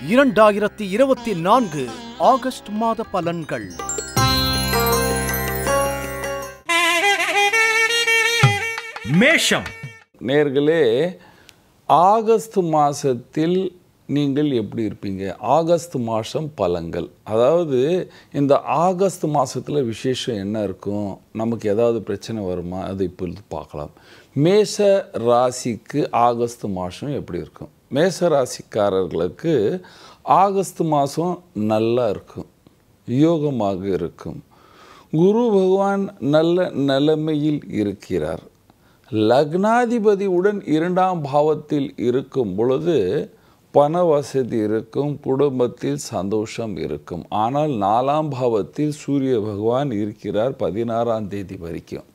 2024 August மாத பலன்கள். மேஷம் நேர்களே, ஆகஸ்ட் மாதத்தில் நீங்கள் எப்படி இருப்பீங்க? ஆகஸ்ட் மாதம் பலன்கள். அதாவது இந்த ஆகஸ்ட் மாதத்தில் விசேஷம் என்ன இருக்கும்? நமக்கு ஏதாவது பிரச்சனை வருமா? அதை இப்பொழுது பார்க்கலாம். மேஷ ராசிக்கு ஆகஸ்ட் மாதம் எப்படி இருக்கும்? மேஷ ராசிக்காரர்களுக்கு ஆகஸ்ட் மாதம் நல்லா இருக்கும், யோகமாக இருக்கும். குரு பகவான் நல்ல நிலைமையில் இருக்கிறார். லக்னாதிபதியுடன் 2ஆம் பாவத்தில் இருக்கும் பொழுது பண வசதி இருக்கும், குடும்பத்தில் சந்தோஷம் இருக்கும். ஆனால் 4ஆம் பாவத்தில் சூரிய பகவான் இருக்கிறார் 16ஆம் தேதி வரைக்கும்.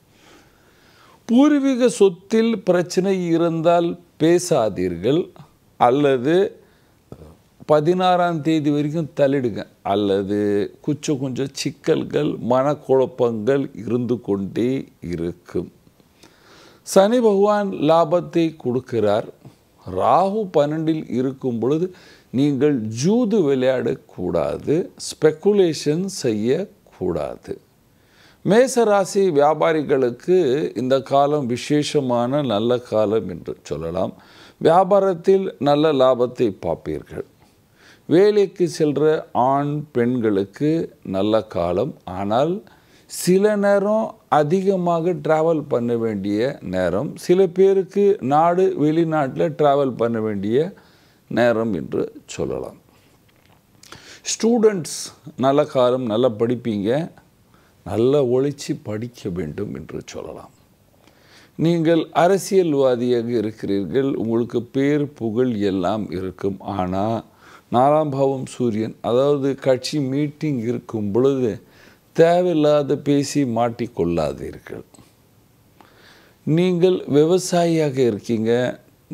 பூர்வீக சொத்தில் பிரச்சனை இருந்தால் பேசாதீர்கள், அல்லது 16ஆம் தேதி வரைக்கும் தள்ளிடுங்க. அல்லது கொஞ்சம் சிக்கல்கள், மனக்குழப்பங்கள் இருந்து கொண்டே இருக்கும். சனி பகவான் லாபத்தை கொடுக்கிறார். ராகு 12இல் இருக்கும் பொழுது நீங்கள் ஜூது விளையாடக்கூடாது, ஸ்பெக்குலேஷன் செய்யக்கூடாது. மேசராசி வியாபாரிகளுக்கு இந்த காலம் விசேஷமான நல்ல காலம் என்று சொல்லலாம். வியாபாரத்தில் நல்ல லாபத்தை பார்ப்பீர்கள். வேலைக்கு செல்கிற ஆண் பெண்களுக்கு நல்ல காலம். ஆனால் சில நேரம் அதிகமாக ட்ராவல் பண்ண வேண்டிய நேரம், சில பேருக்கு நாடு வெளிநாட்டில் ட்ராவல் பண்ண வேண்டிய நேரம் என்று சொல்லலாம். ஸ்டூடெண்ட்ஸ் நல்ல காலம், நல்லா படிப்பீங்க, நல்லா ஒழிச்சு படிக்க வேண்டும் என்று சொல்லலாம். நீங்கள் அரசியல்வாதியாக இருக்கிறீர்கள், உங்களுக்கு பேர் புகழ் எல்லாம் இருக்கும். ஆனால் 4ஆம் பாவம் சூரியன், அதாவது கட்சி மீட்டிங் இருக்கும் பொழுது தேவையில்லாத பேசி மாட்டிக்கொள்ளாதீர்கள். நீங்கள் விவசாயியாக இருக்கீங்க,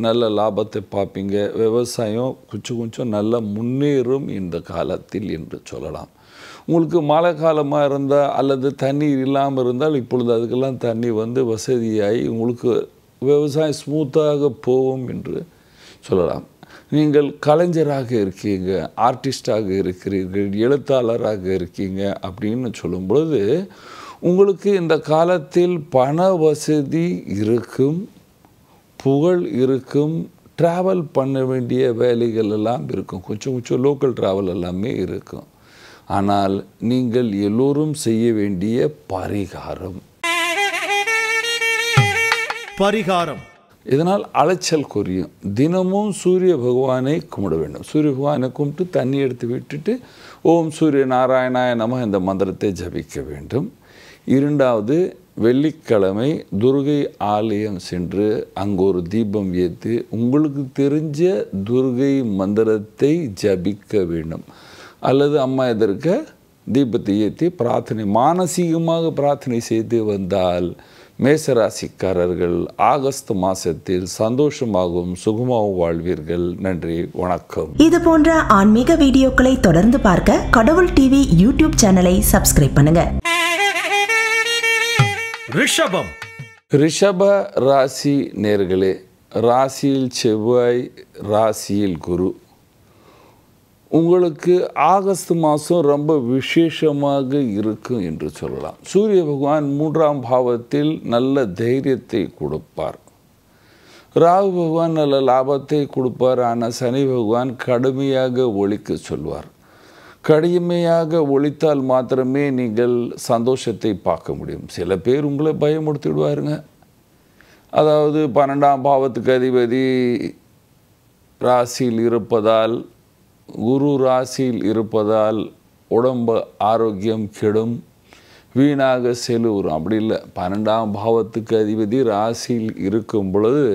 நல்ல லாபத்தை பார்ப்பீங்க. விவசாயம் கொஞ்சம் நல்லா முன்னேறும் இந்த காலத்தில் என்று சொல்லலாம். உங்களுக்கு மழை காலமாக இருந்தால் அல்லது தண்ணீர் இல்லாமல் இருந்தால் இப்பொழுது அதுக்கெல்லாம் தண்ணி வந்து வசதியாகி உங்களுக்கு விவசாயம் ஸ்மூத்தாக போகும் என்று சொல்லலாம். நீங்கள் கலைஞராக இருக்கீங்க, ஆர்டிஸ்டாக இருக்கிறீர்கள், எழுத்தாளராக இருக்கீங்க அப்படின்னு சொல்லும் பொழுது உங்களுக்கு இந்த காலத்தில் பண வசதி இருக்கும், புகழ் இருக்கும், ட்ராவல் பண்ண வேண்டிய வேலைகள் எல்லாம் இருக்கும், கொஞ்சம் லோக்கல் ட்ராவல் எல்லாமே இருக்கும். ஆனால் நீங்கள் எல்லோரும் செய்ய வேண்டிய பரிகாரம், இதனால் அலைச்சல் குறையும். தினமும் சூரிய பகவானை கும்பிட வேண்டும். சூரிய பகவானை கும்பிட்டு தண்ணி எடுத்து விட்டுட்டு ஓம் சூரிய நாராயணாய நம இந்த மந்திரத்தை ஜபிக்க வேண்டும். 2வது வெள்ளிக்கிழமை துர்கை ஆலயம் சென்று அங்கு ஒரு தீபம் ஏற்றி உங்களுக்கு தெரிஞ்ச துர்கை மந்திரத்தை ஜபிக்க வேண்டும். அல்லது அம்மா எதற்க தீபத்தை ஏற்றி பிரார்த்தனை, மானசீகமாக பிரார்த்தனை செய்து வந்தால் மேசராசிக்காரர்கள் ஆகஸ்ட் மாதத்தில் சந்தோஷமாகவும் சுகமாகவும் வாழ்வீர்கள். நன்றி, வணக்கம். இது போன்ற ஆன்மீக வீடியோக்களை தொடர்ந்து பார்க்க கடவுள் டிவி யூடியூப் சேனலை சப்ஸ்கிரைப் பண்ணுங்க. ரிஷபம் ரிஷப ராசி நேர்களே, ராசியில் செவ்வாய், ராசியில் குரு. உங்களுக்கு ஆகஸ்ட் மாதம் ரொம்ப விசேஷமாக இருக்கும் என்று சொல்லலாம். சூரிய பகவான் 3ஆம் பாவத்தில் நல்ல தைரியத்தை கொடுப்பார். ராகு பகவான் நல்ல லாபத்தை கொடுப்பார். ஆனால் சனி பகவான் கடுமையாக ஒழிக்க சொல்வார். கடுமையாக ஒழித்தால் மாத்திரமே நீங்கள் சந்தோஷத்தை பார்க்க முடியும். சில பேர் உங்களை பயமுறுத்தி விடுவாருங்க. அதாவது 12ஆம் பாவத்துக்கு அதிபதி ராசியில் இருப்பதால், குரு ராசியில் இருப்பதால் உடம்பு ஆரோக்கியம் கெடும், வீணாக செலவுறும். அப்படி இல்லை, 12ஆம் பாவத்துக்கு அதிபதி ராசியில் இருக்கும் பொழுது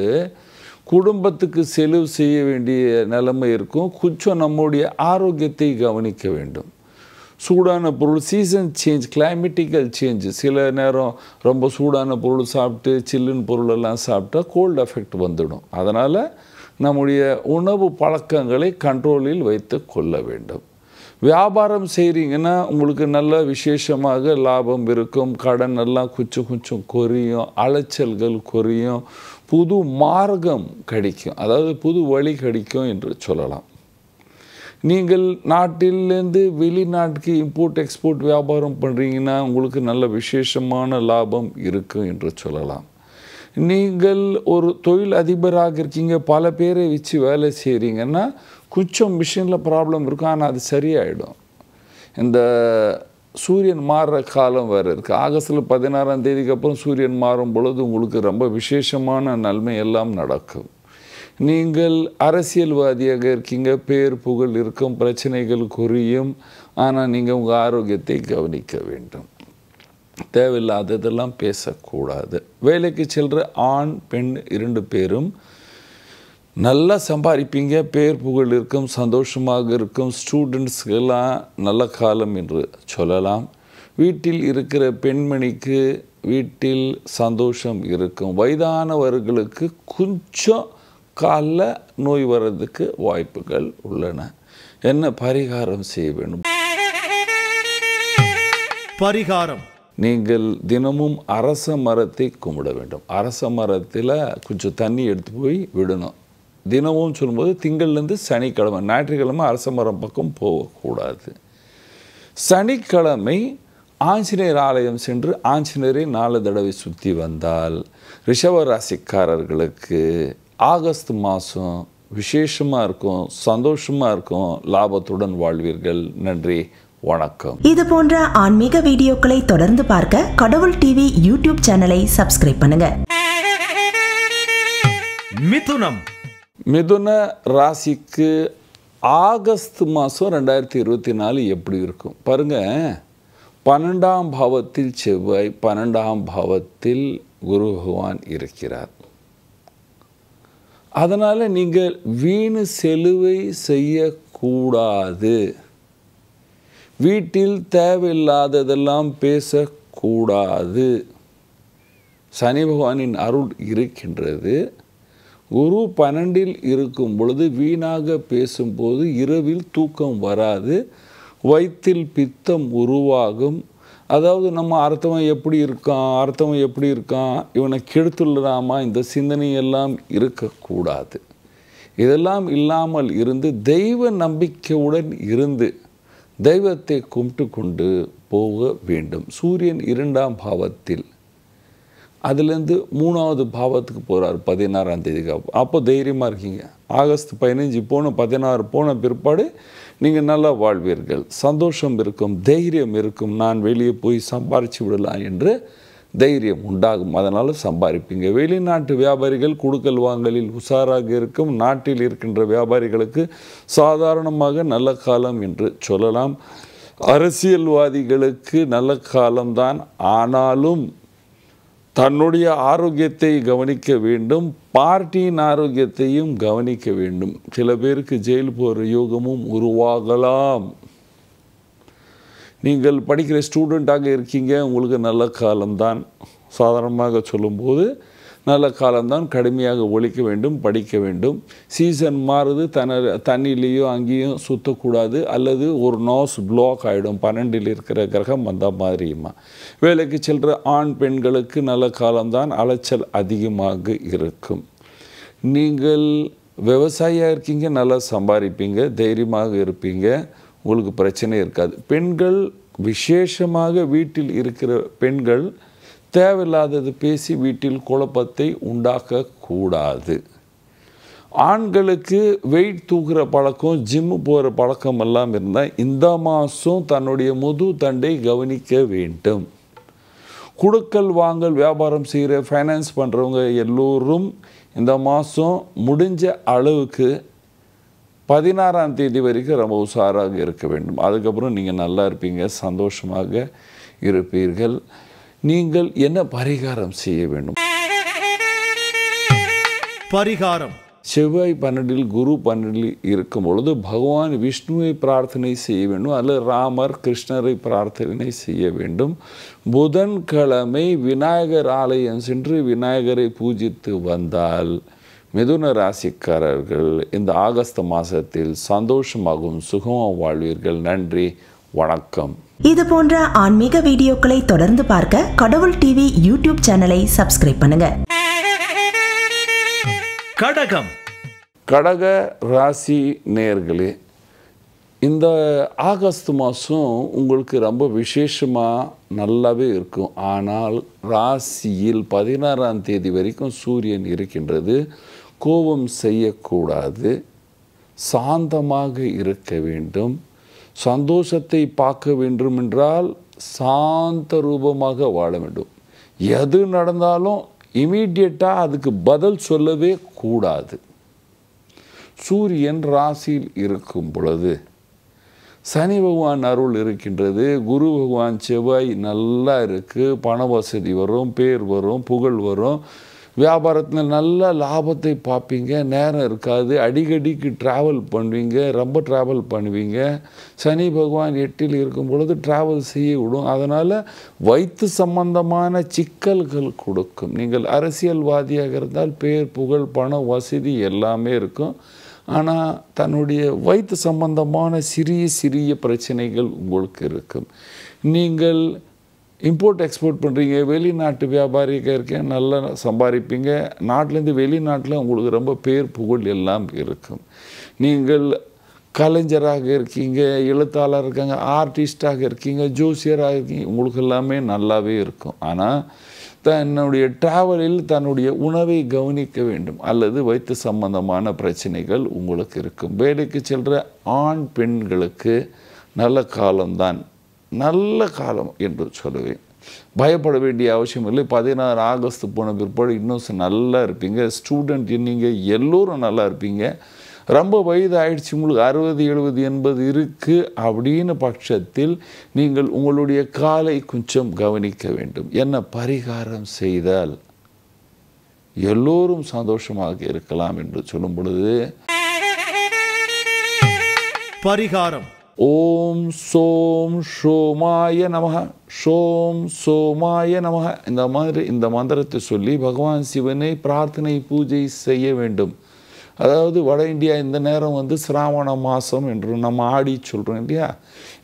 குடும்பத்துக்கு செலவு செய்ய வேண்டிய நிலைமை இருக்கும். கொஞ்சம் நம்முடைய ஆரோக்கியத்தை கவனிக்க வேண்டும். சூடான பொருள், சீசன் சேஞ்ச், கிளைமேட்டிக்கல் சேஞ்ச், சில நேரம் ரொம்ப சூடான பொருள் சாப்பிட்டு சில்லுன்னு பொருளெல்லாம் சாப்பிட்டா கோல்டு எஃபெக்ட் வந்துடும். அதனால் நம்முடைய உணவு பழக்கங்களை கண்ட்ரோலில் வைத்து கொள்ள வேண்டும். வியாபாரம் செய்கிறீங்கன்னா உங்களுக்கு நல்ல விசேஷமாக லாபம் இருக்கும். கடன் எல்லாம் கொஞ்சம் குறையும், அலைச்சல்கள் குறையும், புது மார்க்கம் கிடைக்கும், அதாவது புது வழி கிடைக்கும் என்று சொல்லலாம். நீங்கள் நாட்டிலேருந்து வெளிநாட்டுக்கு இம்போர்ட் எக்ஸ்போர்ட் வியாபாரம் பண்ணுறீங்கன்னா உங்களுக்கு நல்ல விசேஷமான லாபம் இருக்கும் என்று சொல்லலாம். நீங்கள் ஒரு தொழில் அதிபராக இருக்கீங்க, பல பேரை வச்சு வேலை செய்கிறீங்கன்னா கொஞ்சம் மிஷினில் ப்ராப்ளம் இருக்கும், ஆனால் அது சரியாயிடும். இந்த சூரியன் மாறுற காலம் வேறு இருக்குது. ஆகஸ்டில் 16ஆம் தேதிக்கு அப்புறம் சூரியன் மாறும் பொழுது உங்களுக்கு ரொம்ப விசேஷமான நன்மை எல்லாம் நடக்கும். நீங்கள் அரசியல்வாதியாக இருக்கீங்க, பேர் புகழ் இருக்கும், பிரச்சனைகள் குறையும். ஆனால் நீங்கள் உங்கள் ஆரோக்கியத்தை கவனிக்க வேண்டும். தேவையில்லாததெல்லாம் பேசக்கூடாது. வேலைக்கு செல்கிற ஆண் பெண் 2 பேரும் நல்லா சம்பாதிப்பீங்க, பேர் புகழ் இருக்கும், சந்தோஷமாக இருக்கும். ஸ்டூடெண்ட்ஸ்க்கெல்லாம் நல்ல காலம் என்று சொல்லலாம். வீட்டில் இருக்கிற பெண்மணிக்கு வீட்டில் சந்தோஷம் இருக்கும். வயதானவர்களுக்கு கொஞ்சம் காலில் நோய் வர்றதுக்கு வாய்ப்புகள் உள்ளன. என்ன பரிகாரம் செய்ய வேண்டும்? பரிகாரம், நீங்கள் தினமும் அரச மரத்தை கும்பிட வேண்டும். அரச மரத்தில் கொஞ்சம் தண்ணி எடுத்து போய் விடணும். தினமும் சொல்லும்போது திங்கள்லேருந்து சனிக்கிழமை, ஞாயிற்றுக்கிழமை அரச மரம் பக்கம் போகக்கூடாது. சனிக்கிழமை ஆஞ்சநேயர் ஆலயம் சென்று ஆஞ்சநேயரை 4 தடவை சுற்றி வந்தால் ரிஷப ராசிக்காரர்களுக்கு ஆகஸ்ட் மாதம் விசேஷமாக இருக்கும், சந்தோஷமாக இருக்கும், லாபத்துடன் வாழ்வீர்கள். நன்றி, வணக்கம். இது போன்ற ஆன்மீக வீடியோக்களை தொடர்ந்து பார்க்க கடவுள் டிவி யூடியூப் சேனலை சப்ஸ்கிரைப் பண்ணுங்க. மிதுனம். மிதுன ராசிக்கு ஆகஸ்ட் மாதம் 2024 எப்படி இருக்கும் பாருங்க. 12ஆம் பாவத்தில் செவ்வாய், 12ஆம் பாவத்தில் குரு பகவான் இருக்கிறார். அதனால் நீங்கள் வீண் செலவை செய்யக்கூடாது. வீட்டில் தேவையில்லாததெல்லாம் பேசக்கூடாது. சனி பகவானின் அருள் இருக்கின்றது. குரு 12இல் இருக்கும் பொழுது வீணாக பேசும்போது இரவில் தூக்கம் வராது, வயிற்றில் பித்தம் உருவாகும். அதாவது நம்ம அடுத்தவன் எப்படி இருக்கான், இவனை கெடுத்துள்ளலாமா, இந்த சிந்தனையெல்லாம் இருக்கக்கூடாது. இதெல்லாம் இல்லாமல் இருந்து தெய்வ நம்பிக்கையுடன் இருந்து தெய்வத்தை கும்பிட்டு கொண்டு போக வேண்டும். சூரியன் 2ஆம் பாவத்தில், அதுலேருந்து 3ஆவது பாவத்துக்கு போகிறார் 16ஆம் தேதிக்கு. அப்போ தைரியமாக இருக்கீங்க. ஆகஸ்ட் 15 போன 16 போன பிற்பாடு நீங்கள் நல்லா வாழ்வீர்கள். சந்தோஷம் இருக்கும், தைரியம் இருக்கும். நான் வெளியே போய் சம்பாரித்து விடலாம் என்று தைரியம் உண்டாகும். அதனால் சம்பாதிப்பீங்க. வெளிநாட்டு வியாபாரிகள் கொடுக்கல் வாங்கலில் உஷாராக இருக்கும். நாட்டில் இருக்கின்ற வியாபாரிகளுக்கு சாதாரணமாக நல்ல காலம் என்று சொல்லலாம். அரசியல்வாதிகளுக்கு நல்ல காலம்தான், ஆனாலும் தன்னுடைய ஆரோக்கியத்தை கவனிக்க வேண்டும், பார்ட்டியின் ஆரோக்கியத்தையும் கவனிக்க வேண்டும். சில பேருக்கு ஜெயில் போகிற யோகமும் உருவாகலாம். நீங்கள் படிக்கிற ஸ்டூடெண்ட்டாக இருக்கீங்க, உங்களுக்கு நல்ல காலம்தான். சாதாரணமாக சொல்லும்போது நல்ல காலம்தான். கடுமையாக ஒழிக்க வேண்டும், படிக்க வேண்டும். சீசன் மாறுது, தண்ணிலேயோ அங்கேயும் சுற்றக்கூடாது, அல்லது ஒரு நோஸ் பிளாக் ஆகிடும். 12இல் இருக்கிற கிரகம் வந்த மாதிரியுமா. வேலைக்கு செல்கிற ஆண் பெண்களுக்கு நல்ல காலம்தான். அலைச்சல் அதிகமாக இருக்கும். நீங்கள் விவசாயியாக இருக்கீங்க, நல்லா சம்பாதிப்பீங்க, தைரியமாக இருப்பீங்க, உங்களுக்கு பிரச்சனை இருக்காது. பெண்கள் விசேஷமாக வீட்டில் இருக்கிற பெண்கள் தேவையில்லாதது பேசி வீட்டில் குழப்பத்தை உண்டாக்கக்கூடாது. ஆண்களுக்கு வெயிட் தூக்குற பழக்கம், ஜிம்மு போகிற பழக்கம் எல்லாம் இருந்தால் இந்த மாதம் தன்னுடைய முது தண்டை கவனிக்க வேண்டும். கொடுக்கல் வாங்கல் வியாபாரம் செய்கிற ஃபைனான்ஸ் பண்ணுறவங்க எல்லோரும் இந்த மாதம் முடிஞ்ச அளவுக்கு 16ஆம் தேதி வரைக்கும் ரொம்ப உஷாராக இருக்க வேண்டும். அதுக்கப்புறம் நீங்கள் நல்லா இருப்பீங்க, சந்தோஷமாக இருப்பீர்கள். நீங்கள் என்ன பரிகாரம் செய்ய வேண்டும்? பரிகாரம், செவ்வாய் 12இல் குரு 12இல் இருக்கும் பொழுது பகவான் விஷ்ணுவை பிரார்த்தனை செய்ய வேண்டும், அல்லது ராமர் கிருஷ்ணரை பிரார்த்தனை செய்ய வேண்டும். புதன்கிழமை விநாயகர் ஆலயம் சென்று விநாயகரை பூஜித்து வந்தால் மிதுன ராசிக்காரர்கள் இந்த ஆகஸ்ட் மாதத்தில் சந்தோஷமாகவும் சுகமாக வாழ்வீர்கள். நன்றி, வணக்கம். இது போன்ற ஆன்மீக வீடியோக்களை தொடர்ந்து பார்க்க கடவுள் டிவி யூடியூப் சேனலை சப்ஸ்கிரைப் பண்ணுங்க. கடகம். கடக ராசி நேயர்களே, இந்த ஆகஸ்ட் மாதம் உங்களுக்கு ரொம்ப விசேஷமாக நல்லாவே இருக்கும். ஆனால் ராசியில் 16ஆம் தேதி வரைக்கும் சூரியன் இருக்கின்றது. கோபம் செய்யக்கூடாது, சாந்தமாக இருக்க வேண்டும். சந்தோஷத்தை பார்க்க வேண்டும் என்றால் சாந்த ரூபமாக வாழ வேண்டும். எது நடந்தாலும் இமீடியட்டாக அதுக்கு பதில் சொல்லவே கூடாது. சூரியன் ராசியில் இருக்கும் பொழுது சனி பகவான் அருள் இருக்கின்றது, குரு பகவான் செவ்வாய் நல்லா இருக்குது, பண வசதி வரும், பேர் வரும், புகழ் வரும், வியாபாரத்தில் நல்ல லாபத்தை பார்ப்பீங்க, நேரம் இருக்காது, அடிக்கடிக்கு ட்ராவல் பண்ணுவீங்க, ரொம்ப ட்ராவல் பண்ணுவீங்க. சனி பகவான் 8இல் இருக்கும் பொழுது ட்ராவல் செய்ய விடும். அதனால் வயிற்று சம்பந்தமான சிக்கல்கள் கொடுக்கும். நீங்கள் அரசியல்வாதியாக இருந்தால் பேர், புகழ், பணம், வசதி எல்லாமே இருக்கும். ஆனால் தன்னுடைய வயிற்று சம்பந்தமான சிறிய சிறிய பிரச்சனைகள் உங்களுக்கு இருக்கும். நீங்கள் இம்போர்ட் எக்ஸ்போர்ட் பண்ணுறீங்க, வெளிநாட்டு வியாபாரியாக இருக்கேன், நல்லா சம்பாதிப்பீங்க. நாட்டிலேருந்து வெளிநாட்டில் உங்களுக்கு ரொம்ப பேர், புகழ் எல்லாம் இருக்கும். நீங்கள் கலைஞராக இருக்கீங்க, எழுத்தாளர் இருக்காங்க, ஆர்டிஸ்டாக இருக்கீங்க, ஜோசியராக இருக்கீங்க, உங்களுக்கு எல்லாமே நல்லாவே இருக்கும். ஆனால் தன்னுடைய ட்ராவலில் தன்னுடைய உணவை கவனிக்க வேண்டும், அல்லது வயிற்று சம்பந்தமான பிரச்சனைகள் உங்களுக்கு இருக்கும். வேலைக்கு செல்கிற ஆண் பெண்களுக்கு நல்ல காலம்தான், நல்ல காலம் என்று சொல்லுவேன். பயப்பட வேண்டிய அவசியம் இல்லை. 16 ஆகஸ்ட் போன பிற்பாடு இன்னும் நல்லா இருப்பீங்க. ஸ்டூடெண்ட் நீங்கள் எல்லோரும் நல்லா இருப்பீங்க. ரொம்ப வயது ஆயிடுச்சு, உங்களுக்கு 60, 70, 80 இருக்குது அப்படின்னு பட்சத்தில் நீங்கள் உங்களுடைய காலை கொஞ்சம் கவனிக்க வேண்டும். என்ன பரிகாரம் செய்தால் எல்லோரும் சந்தோஷமாக இருக்கலாம் என்று சொல்லும் பொழுது, பரிகாரம் ஓம் சோம் சோமாய நமஹ, சோம் சோமாய நமஹ, இந்த மந்திரத்தை சொல்லி பகவான் சிவனை பிரார்த்தனை பூஜை செய்ய வேண்டும். அதாவது வட இந்தியா இந்த நேரம் சிராவண மாதம் என்று நம்ம ஆடி சொல்கிறோம் இல்லையா?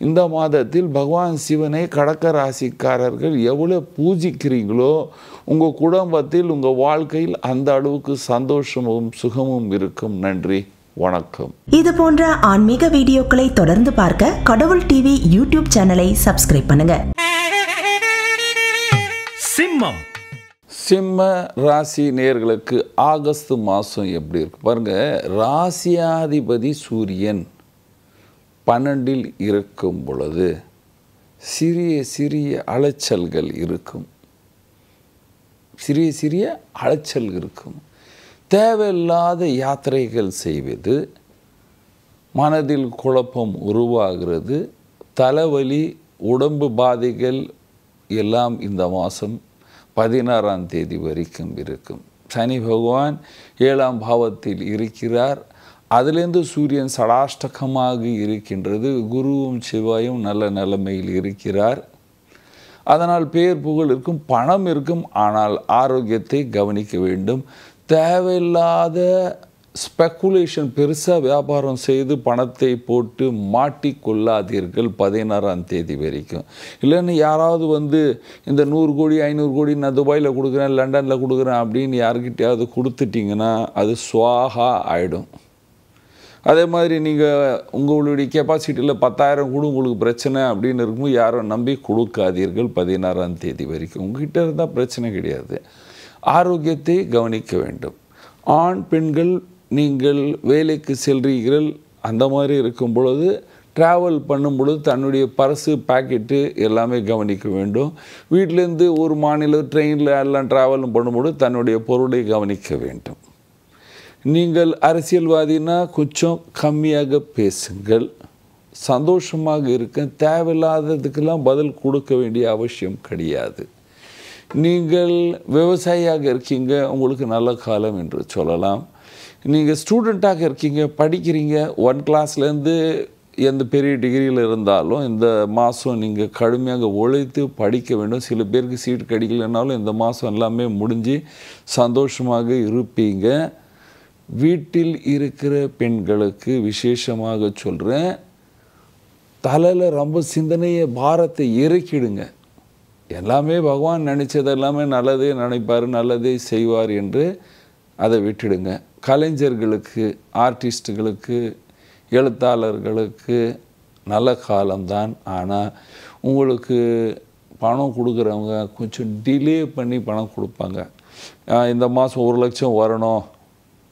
இந்த மாதத்தில் பகவான் சிவனை கடக ராசிக்காரர்கள் எவ்வளோ பூஜிக்கிறீங்களோ உங்கள் குடும்பத்தில், உங்கள் வாழ்க்கையில் அந்த அளவுக்கு சந்தோஷமும் சுகமும் இருக்கும். நன்றி, வணக்கம். இது போன்ற ஆன்மீக வீடியோக்களை தொடர்ந்து பார்க்க கடவுள் டிவி யூடியூப் சேனலை சப்ஸ்கிரைப் பண்ணுங்க. சிம்மம். சிம்ம ராசி நேயர்களுக்கு ஆகஸ்ட் மாதம் எப்படி இருக்கு பாருங்கள். ராசியாதிபதி சூரியன் 12இல் இருக்கும் பொழுது சிறிய சிறிய அலைச்சல்கள் இருக்கும். சிறிய சிறிய அலைச்சல் இருக்கும். தேவையில்லாத யாத்திரைகள் செய்வது, மனதில் குழப்பம் உருவாகிறது, தலைவலி, உடம்பு பாதைகள் எல்லாம் இந்த மாதம் 16ஆம் தேதி வரைக்கும் இருக்கும். சனி பகவான் 7ஆம் பாவத்தில் இருக்கிறார். அதிலிருந்து சூரியன் சடாஷ்டகமாக இருக்கின்றது. குருவும் செவ்வாயும் நல்ல நிலைமையில் இருக்கிறார். அதனால் பேர், புகழ் இருக்கும், பணம் இருக்கும். ஆனால் ஆரோக்கியத்தை கவனிக்க வேண்டும். தேவையில்லாத ஸ்பெக்குலேஷன், பெருசாக வியாபாரம் செய்து பணத்தை போட்டு மாட்டிக்கொள்ளாதீர்கள் 16ஆம் தேதி வரைக்கும். இல்லைன்னு யாராவது இந்த 100 கோடி 500 கோடி நான் துபாயில் கொடுக்குறேன், லண்டனில் கொடுக்குறேன் அப்படின்னு யாருக்கிட்டையாவது கொடுத்துட்டிங்கன்னா அது ஸ்வாஹா ஆகிடும். அதே மாதிரி நீங்கள் உங்களுடைய கெப்பாசிட்டியில் 10,000 கூட உங்களுக்கு பிரச்சனை அப்படின்னு இருக்கும்போது யாரும் நம்பி கொடுக்காதீர்கள் 16ஆம் தேதி வரைக்கும். உங்ககிட்ட இருந்தால் பிரச்சனை கிடையாது. ஆரோக்கியத்தை கவனிக்க வேண்டும். ஆண் பெண்கள் நீங்கள் வேலைக்கு செல்றீர்கள், அந்த மாதிரி இருக்கும் பொழுது ட்ராவல் பண்ணும் பொழுது தன்னுடைய பர்ஸு, பாக்கெட்டு எல்லாமே கவனிக்க வேண்டும். வீட்டிலேருந்து ஒரு மாநில ட்ரெயினில் எல்லாம் ட்ராவலும் பண்ணும்போது தன்னுடைய பொருளை கவனிக்க வேண்டும். நீங்கள் அரசியல்வாதினா கொஞ்சம் கம்மியாக பேசுங்கள். சந்தோஷமாக இருக்க, தேவையில்லாததுக்கெல்லாம் பதில் கொடுக்க வேண்டிய அவசியம் கிடையாது. நீங்கள் விவசாயியாக இருக்கீங்க, உங்களுக்கு நல்ல காலம் என்று சொல்லலாம். நீங்கள் ஸ்டூடெண்ட்டாக இருக்கீங்க, படிக்கிறீங்க, 1 கிளாஸ்லேருந்து எந்த பெரிய டிகிரியில் இருந்தாலும் இந்த மாதம் நீங்கள் கடுமையாக உழைத்து படிக்க வேண்டும். சில பேருக்கு சீட் கிடைக்கலனாலும் இந்த மாதம் எல்லாமே முடிஞ்சு சந்தோஷமாக இருப்பீங்க. வீட்டில் இருக்கிற பெண்களுக்கு விசேஷமாக சொல்கிறேன், தலையில் ரொம்ப சிந்தனையை, பாரத்தை இறக்கிடுங்க. எல்லாமே பகவான் நினச்சது எல்லாமே நல்லதே நினைப்பார், நல்லதே செய்வார் என்று அதை விட்டுடுங்க. கலைஞர்களுக்கு, ஆர்டிஸ்ட்டுகளுக்கு, எழுத்தாளர்களுக்கு, நல்ல காலம்தான். ஆனால் உங்களுக்கு பணம் கொடுக்குறவங்க கொஞ்சம் டிலே பண்ணி பணம் கொடுப்பாங்க. இந்த மாதம் 1 லட்சம் வரணும்,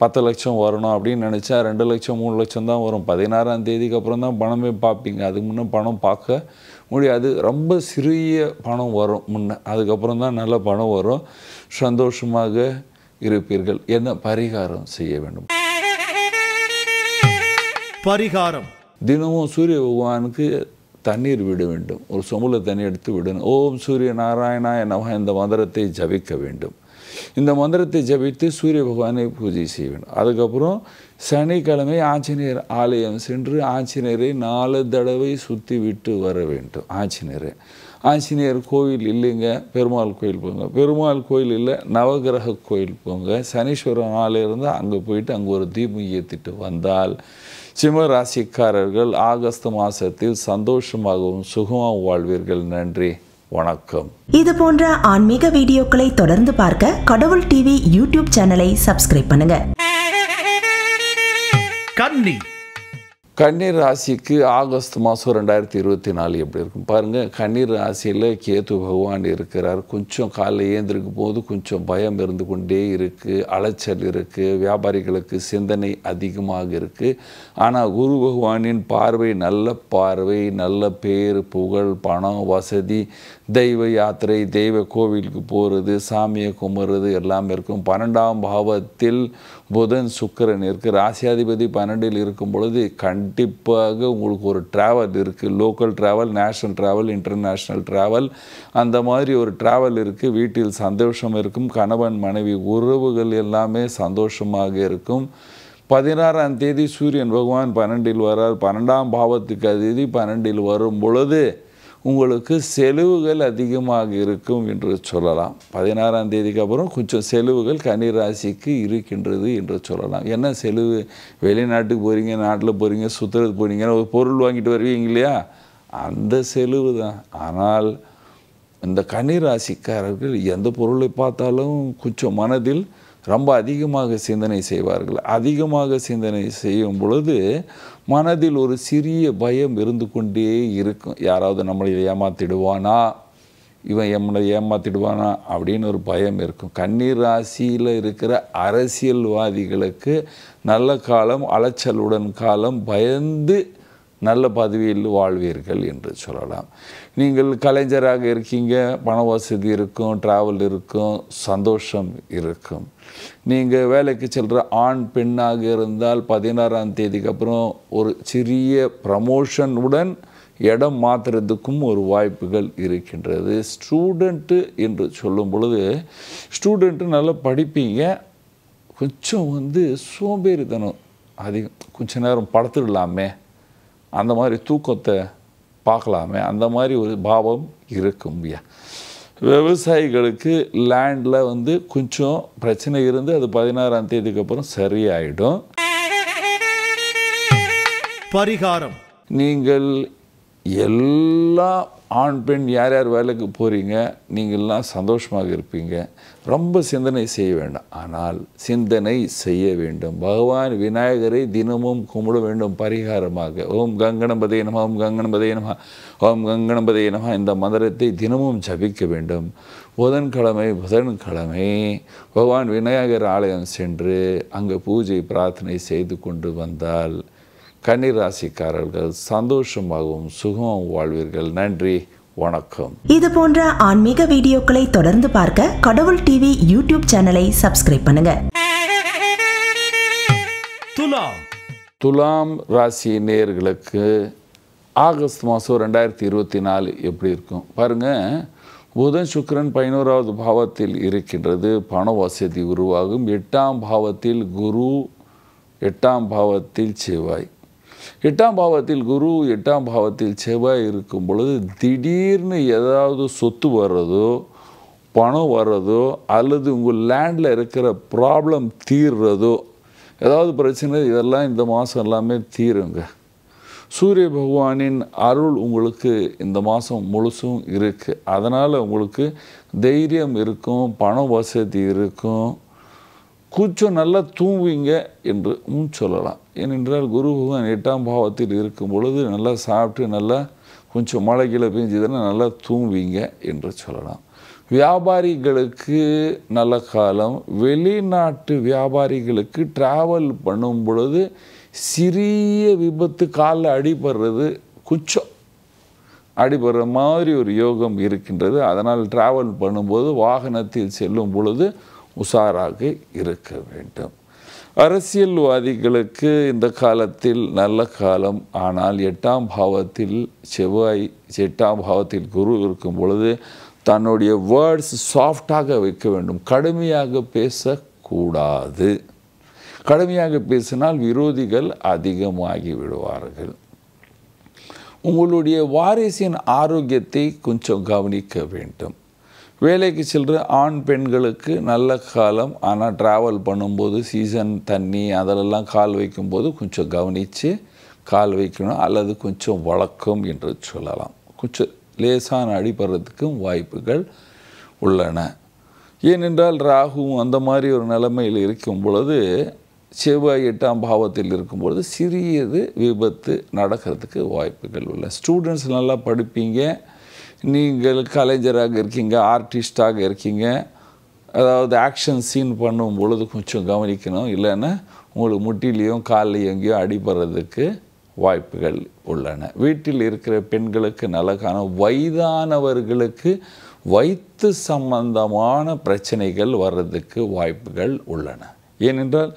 10 லட்சம் வரணும் அப்படின்னு நினச்சா 2 லட்சம் 3 லட்சம் தான் வரும். 16ஆம் தேதிக்கு அப்புறம் தான் பணமே பார்ப்பீங்க. அதுக்கு முன்னே பணம் பார்க்க முடியாது. ரொம்ப சிறிய பணம் வரும் முன்னே, அதுக்கப்புறம் தான் நல்ல பணம் வரும். சந்தோஷமாக இருப்பீர்கள். என்ன பரிகாரம் செய்ய வேண்டும்? பரிகாரம்: தினமும் சூரிய பகவானுக்கு தண்ணீர் விட வேண்டும். ஒரு சொம்புல தண்ணி எடுத்து விடணும். ஓம் சூரிய நாராயணாய நமஹ இந்த மந்திரத்தை ஜபிக்க வேண்டும். இந்த மந்திரத்தை ஜபித்து சூரிய பகவானை பூஜை செய்ய வேண்டும். அதுக்கப்புறம் சனிக்கிழமை ஆஞ்சநேயர் ஆலயம் சென்று ஆஞ்சநேயரை 4 தடவை சுற்றி விட்டு வர வேண்டும். ஆஞ்சநேயர் கோயில் இல்லைங்க, பெருமாள் கோயில் போங்க. பெருமாள் கோயில் இல்லை, நவகிரக கோயில் போங்க. சனீஸ்வரன் ஆலயம் இருந்தால் அங்கே போயிட்டு அங்கே ஒரு தீபம் ஏற்றிட்டு வந்தால் சிம்ம ராசிக்காரர்கள் ஆகஸ்ட் மாதத்தில் சந்தோஷமாகவும் சுகமாகவும் வாழ்வீர்கள். நன்றி, வணக்கம். இது போன்ற ஆன்மீக வீடியோக்களை தொடர்ந்து பார்க்க கடவுள் டிவி யூடியூப் சேனலை சப்ஸ்கிரைப் பண்ணுங்க. கன்னி கன்னி ராசிக்கு ஆகஸ்ட் மாதம் 2024 எப்படி இருக்கும் பாருங்கள். கன்னி ராசியில் கேது பகவான் இருக்கிறார். கொஞ்சம் காலையில் ஏந்திருக்கும் போது கொஞ்சம் பயம் இருந்து கொண்டே இருக்குது, அலைச்சல் இருக்குது, வியாபாரிகளுக்கு சிந்தனை அதிகமாக இருக்குது. ஆனால் குரு பகவானின் பார்வை நல்ல பார்வை, நல்ல பேர், புகழ், பணம், வசதி, தெய்வ யாத்திரை, தெய்வ கோவிலுக்கு போகிறது, சாமியை கும்பிட்றது எல்லாமே இருக்கும். 12ஆம் பாவத்தில் புதன் சுக்கிரன் இருக்குது. ராசியாதிபதி 12இல் இருக்கும் பொழுது கண்டிப்பாக உங்களுக்கு ஒரு ட்ராவல் இருக்குது. Local travel, national travel, international travel, அந்த மாதிரி ஒரு ட்ராவல் இருக்குது. வீட்டில் சந்தோஷம் இருக்கும். கணவன் மனைவி உறவுகள் எல்லாமே சந்தோஷமாக இருக்கும். 16ஆம் தேதி சூரியன் பகவான் 12இல் வரார். 12ஆம் பாவத்துக்கு அதிபதி 12இல் வரும் பொழுது உங்களுக்கு செலவுகள் அதிகமாக இருக்கும் என்று சொல்லலாம். 16ஆம் தேதிக்கு அப்புறம் கொஞ்சம் செலவுகள் கன்னி ராசிக்கு இருக்கின்றது என்று சொல்லலாம். என்ன செலவு? வெளிநாட்டுக்கு போகிறீங்க, நாட்டில் போகிறீங்க, சுற்றுறது போகிறீங்க, ஒரு பொருள் வாங்கிட்டு வருவீங்க இல்லையா, அந்த செலவு தான். ஆனால் இந்த கன்னி ராசிக்காரர்கள் எந்த பொருளை பார்த்தாலும் கொஞ்சம் மனதில் ரொம்ப அதிகமாக சிந்தனை செய்வார்கள். அதிகமாக சிந்தனை செய்யும் பொழுது மனதில் ஒரு சிறிய பயம் இருந்து கொண்டே இருக்கும். யாராவது நம்மளை ஏமாற்றிடுவானா, இவன் நம்மளை ஏமாற்றிடுவானா அப்படின்னு ஒரு பயம் இருக்கும். கன்னி ராசியில் இருக்கிற அரசியல்வாதிகளுக்கு நல்ல காலம், அலைச்சலுடன் காலம், பயந்து நல்ல பதவியில் வாழ்வீர்கள் என்று சொல்லலாம். நீங்கள் கலைஞராக இருக்கீங்க, பண வசதி இருக்கும், ட்ராவல் இருக்கும், சந்தோஷம் இருக்கும். நீங்கள் வேலைக்கு செல்கிற ஆண் பெண்ணாக இருந்தால் 16ஆம் தேதிக்கு அப்புறம் ஒரு சிறிய ப்ரமோஷனுடன் இடம் மாற்றுறதுக்கும் ஒரு வாய்ப்புகள் இருக்கின்றது. ஸ்டூடெண்ட்டு என்று சொல்லும் பொழுது ஸ்டூடெண்ட்டு நல்லா படிப்பீங்க, கொஞ்சம் சோம்பேறித்தனம் அதிகம். கொஞ்ச நேரம் படுத்துடலாமே, அந்த மாதிரி தூக்கத்தை பார்க்கலாமே, அந்த மாதிரி ஒரு பாவம் இருக்கும். விவசாயிகளுக்கு லேண்டில் கொஞ்சம் பிரச்சனை இருந்து அது 16ஆம் தேதிக்கு அப்புறம் சரியாயிடும். பரிகாரம்: நீங்கள் எல்லா ஆண் பெண் யார் யார் வேலைக்கு போகிறீங்க, நீங்கள்லாம் சந்தோஷமாக இருப்பீங்க. ரொம்ப சிந்தனை செய்ய வேண்டாம், ஆனால் சிந்தனை செய்ய வேண்டும். பகவான் விநாயகரை தினமும் கும்பிட வேண்டும் பரிகாரமாக. ஓம் கங்கணபதே நம, ஓம் கங்கணபதே நம, ஓம் கங்கணபதே நம இந்த மந்திரத்தை தினமும் ஜபிக்க வேண்டும். புதன்கிழமை பகவான் விநாயகர் ஆலயம் சென்று அங்கே பூஜை பிரார்த்தனை செய்து கொண்டு வந்தால் கன்னி ராசிக்காரர்கள் சந்தோஷமாகவும் சுகமாகவும் வாழ்வீர்கள். நன்றி, வணக்கம். இது போன்ற ஆன்மீக வீடியோக்களை தொடர்ந்து பார்க்க கடவுள் டிவி யூடியூப் சேனலை சப்ஸ்கிரைப் பண்ணுங்க. துலாம் ராசி நேயர்களுக்கு ஆகஸ்ட் மாதம் 2024 எப்படி இருக்கும் பாருங்கள். புதன் சுக்கிரன் 11வது பாவத்தில் இருக்கின்றது. பண வசதி உருவாகும். 8ஆம் பாவத்தில் குரு, 8ஆம் பாவத்தில் செவ்வாய். 8ஆம் பாவத்தில் குரு, 8ஆம் பாவத்தில் செவ்வாய் இருக்கும் பொழுது திடீர்னு ஏதாவது சொத்து வர்றதோ, பணம் வர்றதோ, அல்லது உங்கள் லேண்டில் இருக்கிற ப்ராப்ளம் தீர்றதோ, ஏதாவது பிரச்சனை, இதெல்லாம் இந்த மாதம் எல்லாமே தீருங்க. சூரிய பகவானின் அருள் உங்களுக்கு இந்த மாதம் முழுசும் இருக்குது. அதனால் உங்களுக்கு தைரியம் இருக்கும், பண வசதி இருக்கும், கொஞ்சம் நல்லா தூங்குவீங்க என்று சொல்லலாம். ஏனென்றால் குரு பகவான் 8ஆம் பாவத்தில் இருக்கும் பொழுது நல்லா சாப்பிட்டு நல்லா கொஞ்சம் மழை கீழே பெஞ்சதுன்னா நல்லா தூங்குவீங்க என்று சொல்லலாம். வியாபாரிகளுக்கு நல்ல காலம். வெளிநாட்டு வியாபாரிகளுக்கு ட்ராவல் பண்ணும் பொழுது சிறிய விபத்து, காலில் அடிபடுறது, கொஞ்சம் அடிபடுற மாதிரி ஒரு யோகம் இருக்கின்றது. அதனால் ட்ராவல் பண்ணும்போது வாகனத்தில் செல்லும் பொழுது உஷாராக இருக்க வேண்டும். அரசியல்வாதிகளுக்கு இந்த காலத்தில் நல்ல காலம். ஆனால் 8ஆம் பாவத்தில் செவ்வாய், 8ஆம் பாவத்தில் குரு இருக்கும் பொழுது தன்னுடைய வேர்ட்ஸ் சாஃப்டாக வைக்க வேண்டும். கடுமையாக பேசக்கூடாது. கடுமையாக பேசினால் விரோதிகள் அதிகமாகி விடுவார்கள். உங்களுடைய வாரிசின் ஆரோக்கியத்தை கொஞ்சம் கவனிக்க வேண்டும். வேலைக்கு செல்கிற ஆண் பெண்களுக்கு நல்ல காலம். ஆனால் ட்ராவல் பண்ணும்போது சீசன் தண்ணி அதிலெல்லாம் கால் வைக்கும்போது கொஞ்சம் கவனித்து கால் வைக்கணும், அல்லது கொஞ்சம் வழக்கம் என்று சொல்லலாம். கொஞ்சம் லேசான அடிபடுறதுக்கும் வாய்ப்புகள் உள்ளன. ஏனென்றால் ராகுவும் அந்த மாதிரி ஒரு நிலைமையில் இருக்கும் பொழுது, செவ்வாய் 8ஆம் பாவத்தில் இருக்கும் பொழுது சிறியது விபத்து நடக்கிறதுக்கு வாய்ப்புகள் உள்ளன. ஸ்டூடெண்ட்ஸ் நல்லா படிப்பீங்க. நீங்கள் கலைஞராக இருக்கீங்க, ஆர்டிஸ்டாக இருக்கீங்க, அதாவது ஆக்ஷன் சீன் பண்ணும் பொழுது கொஞ்சம் கவனிக்கணும். இல்லைன்னா உங்களுக்கு முட்டிலையும் காலையும் எங்கேயோ அடிபடுறதுக்கு வாய்ப்புகள் உள்ளன. வீட்டில் இருக்கிற பெண்களுக்கு நல்ல காலம். வயதானவர்களுக்கு வயிற்று சம்பந்தமான பிரச்சனைகள் வர்றதுக்கு வாய்ப்புகள் உள்ளன. ஏனென்றால்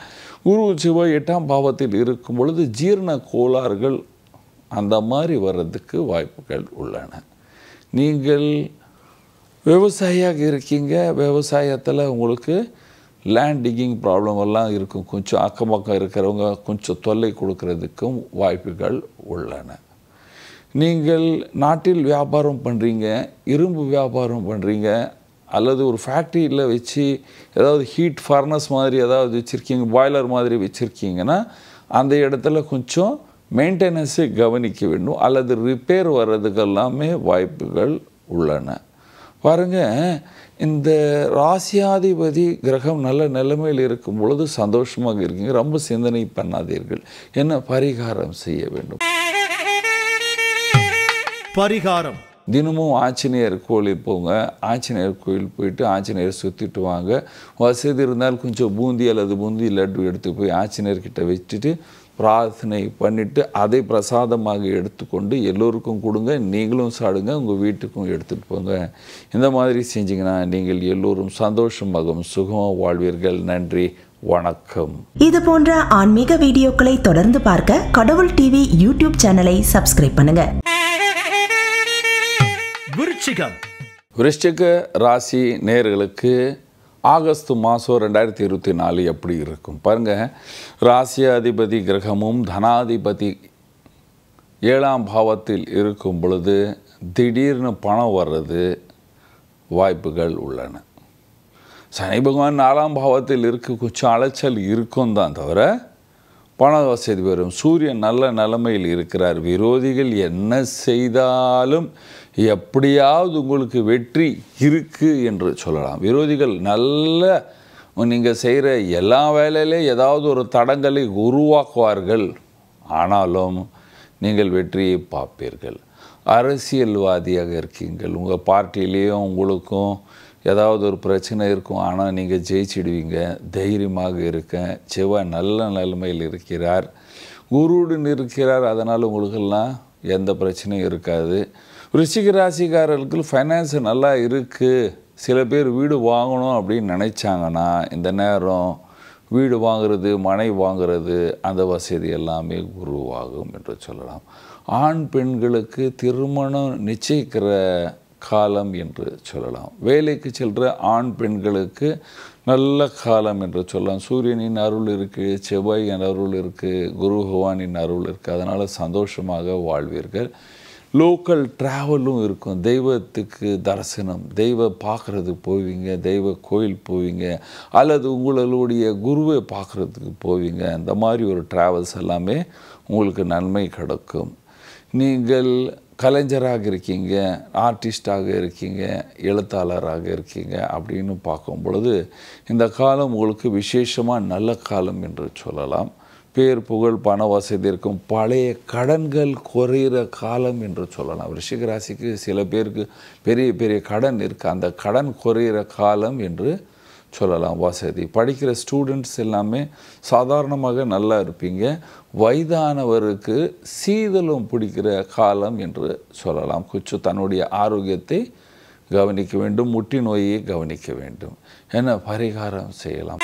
குரு செவ்வாய் 8ஆம் பாவத்தில் இருக்கும் பொழுது ஜீரண கோளாறுகள் அந்த மாதிரி வர்றதுக்கு வாய்ப்புகள் உள்ளன. நீங்கள் விவசாயியாக இருக்கீங்க, விவசாயத்தில் உங்களுக்கு லேண்ட் டிக்கிங் ப்ராப்ளம் எல்லாம் இருக்கும். கொஞ்சம் அக்கம் பக்கம் இருக்கிறவங்க கொஞ்சம் தொல்லை கொடுக்கறதுக்கும் வாய்ப்புகள் உள்ளன. நீங்கள் நாட்டில் வியாபாரம் பண்ணுறீங்க, இரும்பு வியாபாரம் பண்ணுறீங்க, அல்லது ஒரு ஃபேக்ட்ரியில் வச்சு ஏதாவது ஹீட் ஃபர்னஸ் மாதிரி ஏதாவது வச்சுருக்கீங்க, பாய்லர் மாதிரி வச்சுருக்கீங்கன்னா அந்த இடத்துல கொஞ்சம் மெயின்டெனன்ஸை கவனிக்க வேண்டும், அல்லது ரிப்பேர் வர்றதுக்கெல்லாமே வாய்ப்புகள் உள்ளன. பாருங்கள், இந்த ராசியாதிபதி கிரகம் நல்ல நிலைமையில் இருக்கும் பொழுது சந்தோஷமாக இருக்கீங்க. ரொம்ப சிந்தனை பண்ணாதீர்கள். என்ன பரிகாரம் செய்ய வேண்டும்? பரிகாரம்: தினமும் ஆஞ்சநேயர் கோயில் போங்க. ஆஞ்சநேயர் கோயில் போயிட்டு ஆஞ்சநேயர் சுற்றிட்டு வாங்க. வசதி இருந்தால் கொஞ்சம் பூந்தி அல்லது பூந்தி லட்டு எடுத்து போய் ஆஞ்சநேயர்கிட்ட வச்சுட்டு பிரார்த்தனை பண்ணிவிட்டு அதை பிரசாதமாக எடுத்துக்கொண்டு எல்லோருக்கும் கொடுங்க. நீங்களும் சாடுங்க, உங்கள் வீட்டுக்கும் எடுத்துகிட்டு போங்க. இந்த மாதிரி செஞ்சிங்கன்னா நீங்கள் எல்லோரும் சந்தோஷமாகவும் சுகமாக வாழ்வீர்கள். நன்றி, வணக்கம். இது போன்ற ஆன்மீக வீடியோக்களை தொடர்ந்து பார்க்க கடவுள் டிவி யூடியூப் சேனலை சப்ஸ்கிரைப் பண்ணுங்க. விருச்சிகம். விருச்சிக ராசி நேயர்களுக்கு ஆகஸ்ட் மாதம் 2024 எப்படி இருக்கும் பாருங்கள். ராசியாதிபதி கிரகமும் தனாதிபதி 7ஆம் பாவத்தில் இருக்கும் பொழுது திடீர்னு பணம் வர்றது வாய்ப்புகள் உள்ளன. சனி பகவான் 4ஆம் பாவத்தில் கொஞ்சம் அலைச்சல் இருக்கும் தான் தவிர பண வசதி வரும். சூரியன் நல்ல நிலைமையில் இருக்கிறார். விரோதிகள் என்ன செய்தாலும் எப்படியாவது உங்களுக்கு வெற்றி இருக்குது என்று சொல்லலாம். விரோதிகள் நல்ல நீங்கள் செய்கிற எல்லா வேலையிலே ஏதாவது ஒரு தடங்களை உருவாக்குவார்கள். ஆனாலும் நீங்கள் வெற்றியை பார்ப்பீர்கள். அரசியல்வாதியாக இருக்கீங்கள், உங்கள் பார்ட்டிலேயும் உங்களுக்கும் ஏதாவது ஒரு பிரச்சனை இருக்கும். ஆனால் நீங்கள் ஜெயிச்சிடுவீங்க. தைரியமாக இருக்க. செவ்வாய் நல்ல நிலைமையில் இருக்கிறார், குருவுடன் இருக்கிறார். அதனால் உங்களுக்கெல்லாம் எந்த பிரச்சனையும் இருக்காது. விருச்சிக ராசிக்காரர்களுக்கு ஃபைனான்ஸ் நல்லா இருக்குது. சில பேர் வீடு வாங்கணும் அப்படின்னு நினைச்சாங்கன்னா இந்த நேரம் வீடு வாங்கிறது, மனை வாங்கிறது, அந்த வசதி எல்லாமே உருவாகும் என்று சொல்லலாம். ஆண் பெண்களுக்கு திருமணம் நிச்சயிக்கிற காலம் என்று சொல்லலாம். வேலைக்கு செல்கிற ஆண் பெண்களுக்கு நல்ல காலம் என்று சொல்லலாம். சூரியனின் அருள் இருக்குது, செவ்வாயின் அருள் இருக்குது, குரு பகவானின் அருள் இருக்குது. அதனால் சந்தோஷமாக வாழ்வீர்கள். லோக்கல் ட்ராவலும் இருக்கும். தெய்வத்துக்கு தரிசனம், தெய்வ பார்க்குறதுக்கு போவீங்க, தெய்வ கோயில் போவீங்க, அல்லது உங்களுடைய குருவை பார்க்குறதுக்கு போவீங்க. இந்த மாதிரி ஒரு ட்ராவல்ஸ் எல்லாமே உங்களுக்கு நன்மை கிடைக்கும். நீங்கள் கலைஞராக இருக்கீங்க, ஆர்டிஸ்டாக இருக்கீங்க, எழுத்தாளராக இருக்கீங்க அப்படின்னு பார்க்கும் பொழுது இந்த காலம் உங்களுக்கு விசேஷமாக நல்ல காலம் என்று சொல்லலாம். பேர் புகழ் பண வசதி இருக்கும், பழைய கடன்கள் குறையிற காலம் என்று சொல்லலாம். விருச்சிக ராசிக்கு சில பேருக்கு பெரிய பெரிய கடன் இருக்குது, அந்த கடன் குறையிற காலம் என்று சொல்லலாம். வசதி படிக்கிற ஸ்டூடெண்ட்ஸ் எல்லாமே சாதாரணமாக நல்லா இருப்பீங்க. வயதானவருக்கு சீதளம் பிடிக்கிற காலம் என்று சொல்லலாம். கொஞ்சம் தன்னுடைய ஆரோக்கியத்தை கவனிக்க வேண்டும், முட்டி நோயை கவனிக்க வேண்டும். என்ன பரிகாரம் செய்யலாம்?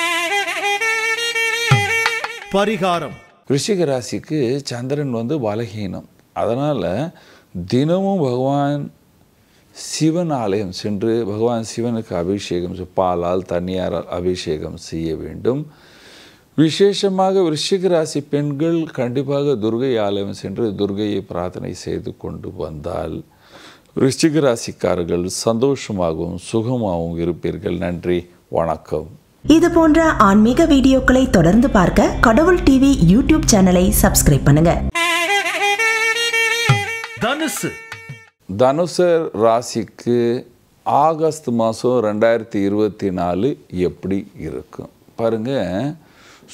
பரிகாரம். விருச்சிக ராசிக்கு சந்திரன் பலகீனம். அதனால் தினமும் பகவான் சிவன் ஆலயம் சென்று பகவான் சிவனுக்கு அபிஷேகம், பாலால் தண்ணியாரால் அபிஷேகம் செய்ய வேண்டும். விசேஷமாக விருச்சிக ராசி பெண்கள் கண்டிப்பாக துர்கை ஆலயம் சென்று துர்கையை பிரார்த்தனை செய்து கொண்டு வந்தால் விருச்சிக ராசிக்காரர்கள் சந்தோஷமாகவும் சுகமாகவும் இருப்பீர்கள். நன்றி, வணக்கம். இது போன்ற ஆன்மீக வீடியோக்களை தொடர்ந்து பார்க்க கடவுள் டிவி யூடியூப் சேனலை சப்ஸ்கிரைப் பண்ணுங்க. தனுசு. தனுசு ராசிக்கு ஆகஸ்ட் மாதம் 2024 எப்படி இருக்கும் பாருங்க.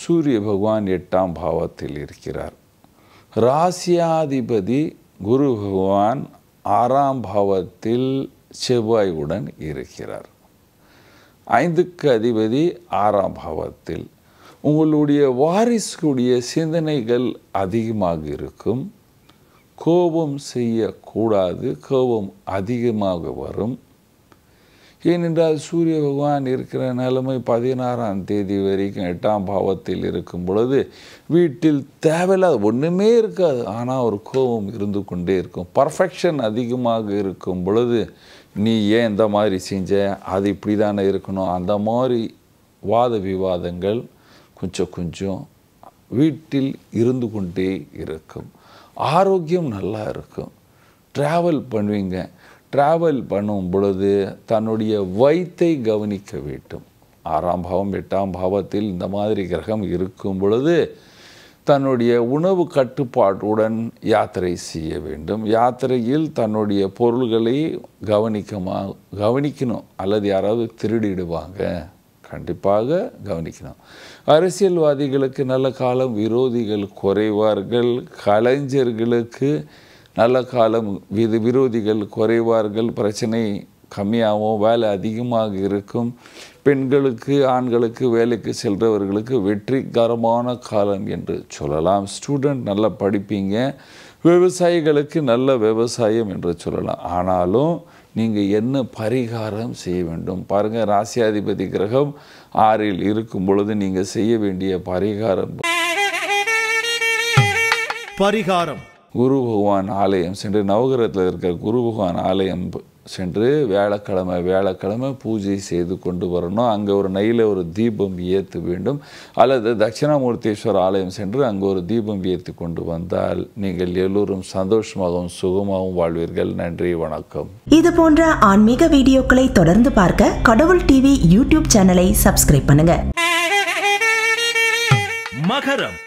சூரிய பகவான் 8ஆம் பாவத்தில் இருக்கிறார். ராசியாதிபதி குரு பகவான் 6ஆம் பாவத்தில் செவ்வாயுடன் இருக்கிறார். 5க்கு அதிபதி 6ஆம் பாவத்தில். உங்களுடைய வாரிசுடைய சிந்தனைகள் அதிகமாக இருக்கும். கோபம் செய்யக்கூடாது, கோபம் அதிகமாக வரும். ஏனென்றால் சூரிய பகவான் இருக்கிற நிலைமை 16ஆம் தேதி வரைக்கும் 8ஆம் பாவத்தில் இருக்கும் பொழுது வீட்டில் தேவையில்லாத ஒன்றுமே இருக்காது, ஆனால் ஒரு கோபம் இருந்து கொண்டே இருக்கும். பர்ஃபெக்ஷன் அதிகமாக இருக்கும் பொழுது நீ ஏன் இந்த மாதிரி செஞ்ச, அது இப்படி தானே இருக்கணும், அந்த மாதிரி வாத விவாதங்கள் கொஞ்சம் வீட்டில் இருந்து கொண்டே இருக்கும். ஆரோக்கியம் நல்லா இருக்கும். ட்ராவல் பண்ணுவீங்க. ட்ராவல் பண்ணும் பொழுது தன்னுடைய வயிற்றை கவனிக்க வேண்டும். 6ஆம் பாவம் 8ஆம் பாவத்தில் இந்த மாதிரி கிரகம் இருக்கும் பொழுது தன்னுடைய உணவு கட்டுப்பாட்டுடன் யாத்திரை செய்ய வேண்டும். யாத்திரையில் தன்னுடைய பொருள்களை கவனிக்கணும். அல்லது யாராவது திருடிடுவாங்க, கண்டிப்பாக கவனிக்கணும். அரசியல்வாதிகளுக்கு நல்ல காலம், விரோதிகள் குறைவார்கள். கலைஞர்களுக்கு நல்ல காலம், விரோதிகள் குறைவார்கள், பிரச்சனை கம்மியாகவும் வேலை அதிகமாக இருக்கும். பெண்களுக்கு ஆண்களுக்கு வேலைக்கு செல்றவர்களுக்கு வெற்றிகரமான காலம் என்று சொல்லலாம். ஸ்டூடெண்ட் நல்லா படிப்பீங்க. விவசாயிகளுக்கு நல்ல விவசாயம் என்று சொல்லலாம். ஆனாலும் நீங்கள் என்ன பரிகாரம் செய்ய வேண்டும் பாருங்கள். ராசியாதிபதி கிரகம் 6இல் இருக்கும் பொழுது நீங்கள் செய்ய வேண்டிய பரிகாரம் குரு பகவான் ஆலயம் சென்று, நவகிரகத்தில் இருக்கிற குரு பகவான் ஆலயம் சென்று வியாழக்கிழமை பூஜை செய்து கொண்டு வரணும். அங்கே ஒரு நெய்யில் ஒரு தீபம் ஏற்ற வேண்டும். அல்லது தட்சிணாமூர்த்தீஸ்வரர் ஆலயம் சென்று அங்கே ஒரு தீபம் ஏற்றி கொண்டு வந்தால் நீங்கள் எல்லோரும் சந்தோஷமாகவும் சுகமாகவும் வாழ்வீர்கள். நன்றி, வணக்கம். இது போன்ற ஆன்மீக வீடியோக்களை தொடர்ந்து பார்க்க கடவுள் டிவி யூடியூப் சேனலை சப்ஸ்கிரைப் பண்ணுங்க. மகரம்.